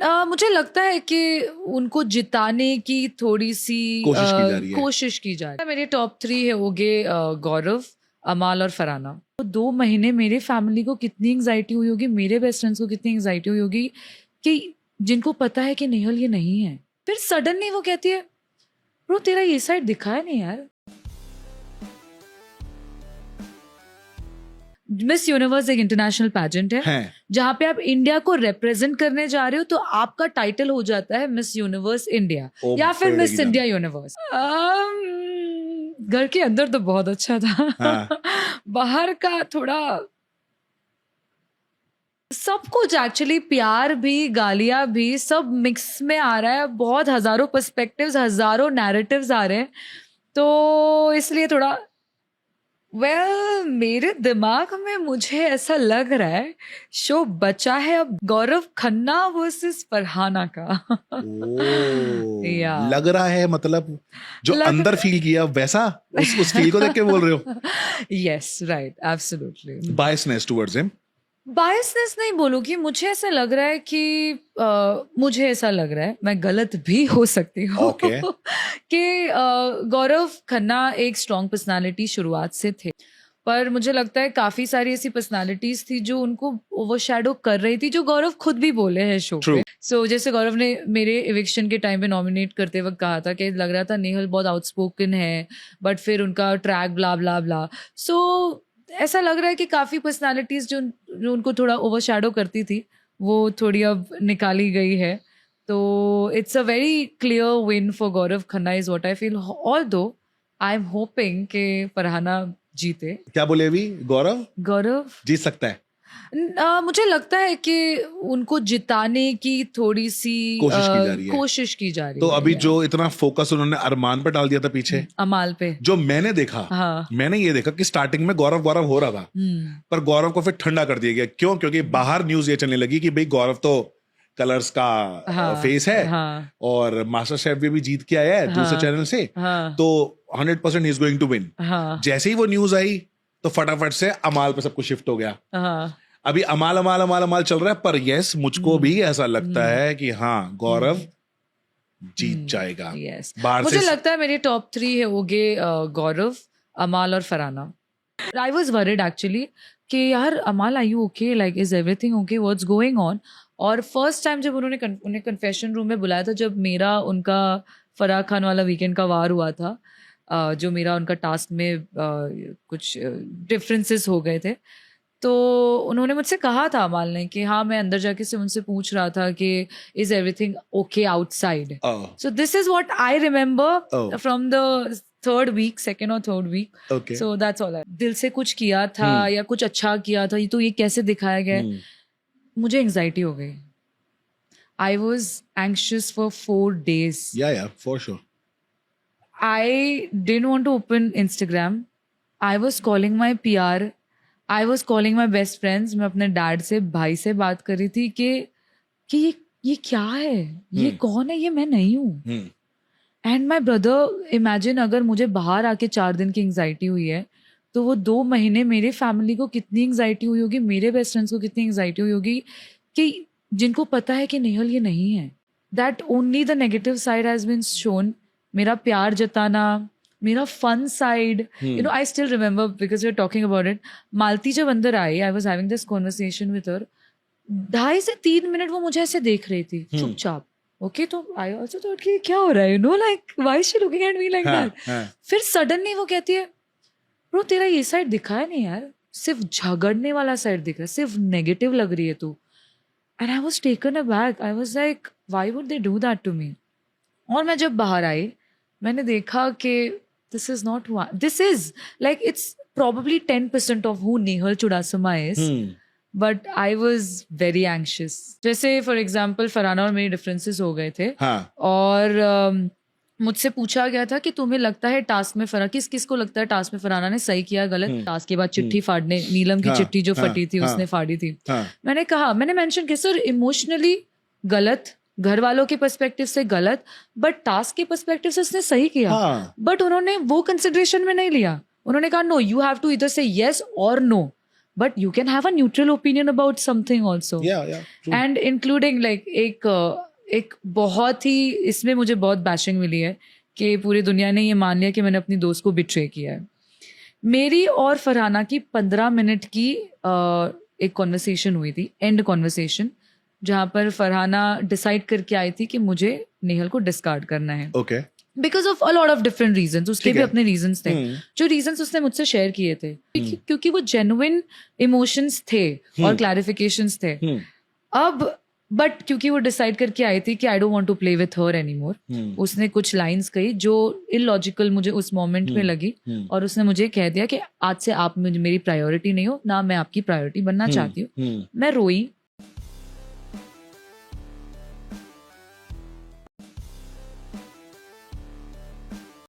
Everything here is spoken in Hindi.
मुझे लगता है कि उनको जिताने की थोड़ी सी कोशिश की जा रही है। मेरे टॉप 3 है होगे गौरव, अमाल और फरहाना। तो 2 महीने मेरे फैमिली को कितनी एंजाइटी हुई होगी, मेरे बेस्ट फ्रेंड्स को कितनी एंजाइटी हुई होगी कि जिनको पता है कि नेहल ये नहीं है, फिर सडनली वो कहती है ब्रो तेरा ये साइड दिखा है नहीं यार। मिस यूनिवर्स एक इंटरनेशनल पैजेंट है जहाँ पे आप इंडिया को रिप्रेजेंट करने जा रहे हो, तो आपका टाइटल हो जाता है मिस यूनिवर्स इंडिया या फिर मिस इंडिया यूनिवर्स। घर के अंदर तो बहुत अच्छा था बाहर का थोड़ा सब कुछ एक्चुअली प्यार भी गालियां भी सब मिक्स में आ रहा है। बहुत हजारों पर्सपेक्टिव्स, हजारों नैरेटिव्स आ रहे हैं, तो इसलिए थोड़ा मेरे दिमाग में मुझे ऐसा लग रहा है शो बचा है अब गौरव खन्ना वर्सेस फरहाना का। लग रहा है, मतलब जो अंदर फील किया वैसा उस फील को देख के बोल रहे हो? Yes right, absolutely. Biasness towards him? Biasness नहीं बोलूंगी, मुझे ऐसा लग रहा है कि मुझे ऐसा लग रहा है, मैं गलत भी हो सकती हूँ कि गौरव खन्ना एक स्ट्रॉन्ग पर्सनालिटी शुरुआत से थे, पर मुझे लगता है काफी सारी ऐसी पर्सनालिटीज थी जो उनको ओवरशैडो कर रही थी, जो गौरव खुद भी बोले हैं शो पे। सो जैसे गौरव ने मेरे इविक्शन के टाइम पे नॉमिनेट करते वक्त कहा था कि लग रहा था नेहल बहुत आउटस्पोकन है, बट फिर उनका ट्रैक ब्ला ब्ला ब्ला। सो ऐसा लग रहा है कि काफी पर्सनालिटीज जो उनको थोड़ा ओवरशैडो करती थी वो थोड़ी अब निकाली गई है, तो it's a very clear win for Gaurav Khanna is what I feel. Although I am hoping कि फरहाना जीते। क्या बोले अभी? गौरव जीत सकता है? मुझे लगता है कि उनको जिताने की थोड़ी सी कोशिश की जा रही है। तो अभी जो इतना फोकस उन्होंने अरमान पे डाल दिया था पीछे, अमाल पे, जो मैंने देखा, मैंने ये देखा कि स्टार्टिंग में गौरव हो रहा था, पर गौरव को फिर ठंडा कर दिया गया। क्यों? क्योंकि बाहर न्यूज ये चलने लगी कि भाई गौरव तो कलर्स का फेस है और मास्टर शेफ भी जीत के आया है दूसरे चैनल से, तो 100% ही इज गोइंग टू विन। जैसे ही वो न्यूज आई तो फटाफट से अमाल पे सब कुछ शिफ्ट हो गया। अभी अमाल चल रहा है, पर यस मुझको भी ऐसा लगता है कि हाँ गौरव जीत जाएगा। मुझे लगता है मेरे टॉप 3 है होगे गौरव, अमाल और Farhana. I was worried actually कि यार Amaal are you okay, like is everything okay, what's going on. और फर्स्ट टाइम जब उन्हें कन्फेशन रूम में बुलाया था, जब मेरा उनका फराह खान वाला वीकेंड का वार हुआ था, जो मेरा उनका टास्क में कुछ डिफरेंसेस हो गए थे, तो उन्होंने मुझसे कहा था अमाल ने कि हाँ, मैं अंदर जाके से उनसे पूछ रहा था कि is everything okay outside. So this is what I remember from the second और third week. So that's all. दिल से कुछ किया था या कुछ अच्छा किया था तो ये कैसे दिखाया गया? मुझे एंजाइटी हो गई। I was anxious for 4 days. Yeah, for sure. I didn't want to open Instagram. I was calling my PR. I was calling my best friends. मैं अपने डैड से, भाई से बात कर रही थी कि ये क्या है, ये कौन है, ये मैं नहीं हूँ। एंड माई ब्रदर, इमेजिन अगर मुझे बाहर आके 4 दिन की एंजाइटी हुई है, तो वो 2 महीने मेरे फैमिली को कितनी एंजाइटी हुई होगी, मेरे बेस्ट फ्रेंड्स को कितनी एंजाइटी हुई होगी कि जिनको पता है कि नेहल ये नहीं है। That only the negative side has been shown. मेरा प्यार जताना, मेरा fun side, you know, I still remember because we are talking about it. Malti जब अंदर आई, I was having this conversation with her, 2.5 से 3 मिनट वो मुझे ऐसे देख रही थी चुपचाप। ओके, तो आई आल्सो थॉट कि क्या हो रहा है, you know, like why is she looking at me like that. फिर सडनली वो कहती है ब्रो तेरा ये साइड दिखा है नहीं यार, सिर्फ झगड़ने वाला साइड दिख रहा है, सिर्फ नेगेटिव लग रही है तू। And I was taken aback. I was like why would they do that to me. और मैं जब बाहर आई, मैंने देखा कि this is not who this is, like it's probably 10% of who Nehal Chudasama is. But I was very anxious. जैसे for example फरहाना और मेरी डिफरेंसेस हो गए थे, और मुझसे पूछा गया था कि तुम्हें लगता है टास्क में किस को लगता है टास्क में फरहाना ने सही किया गलत। टास्क के बाद चिट्ठी फाड़ने, नीलम की चिट्ठी जो फटी थी उसने फाड़ी थी। मैंने मेंशन किया सर इमोशनली गलत, घर वालों के पर्सपेक्टिव से गलत, बट टास्क के पर्सपेक्टिव से उसने सही किया। बट उन्होंने वो कंसिडरेशन में नहीं लिया। उन्होंने कहा नो, यू हैव टू इधर से येस और no, but you can have a neutral opinion about something also. Yeah, true. And including like एक बहुत ही इसमें मुझे बहुत बैशिंग मिली है कि पूरी दुनिया ने ये मान लिया कि मैंने अपनी दोस्त को बिट्रे किया है. मेरी और फरहाना की 15 मिनट की एक कॉन्वर्सेशन हुई थी, एंड कॉन्वर्सेशन, जहाँ पर फरहाना डिसाइड करके आई थी कि मुझे नेहल को डिस्कार्ड करना है. Okay. Because of a lot of different reasons. उसके भी अपने रीजंस थे, जो रीजंस उसने मुझसे शेयर किए थे, क्योंकि वो जेन्युइन इमोशंस थे और क्लैरिफिकेशंस थे. अब बट क्योंकि वो डिसाइड करके आई थी कि I don't want to play with her anymore, उसने कुछ लाइंस कही जो इलॉजिकल मुझे उस मोमेंट में लगी, और उसने मुझे कह दिया कि आज से आप मेरी प्रायोरिटी नहीं हो, ना मैं आपकी प्रायोरिटी बनना चाहती हूँ. मैं रोई,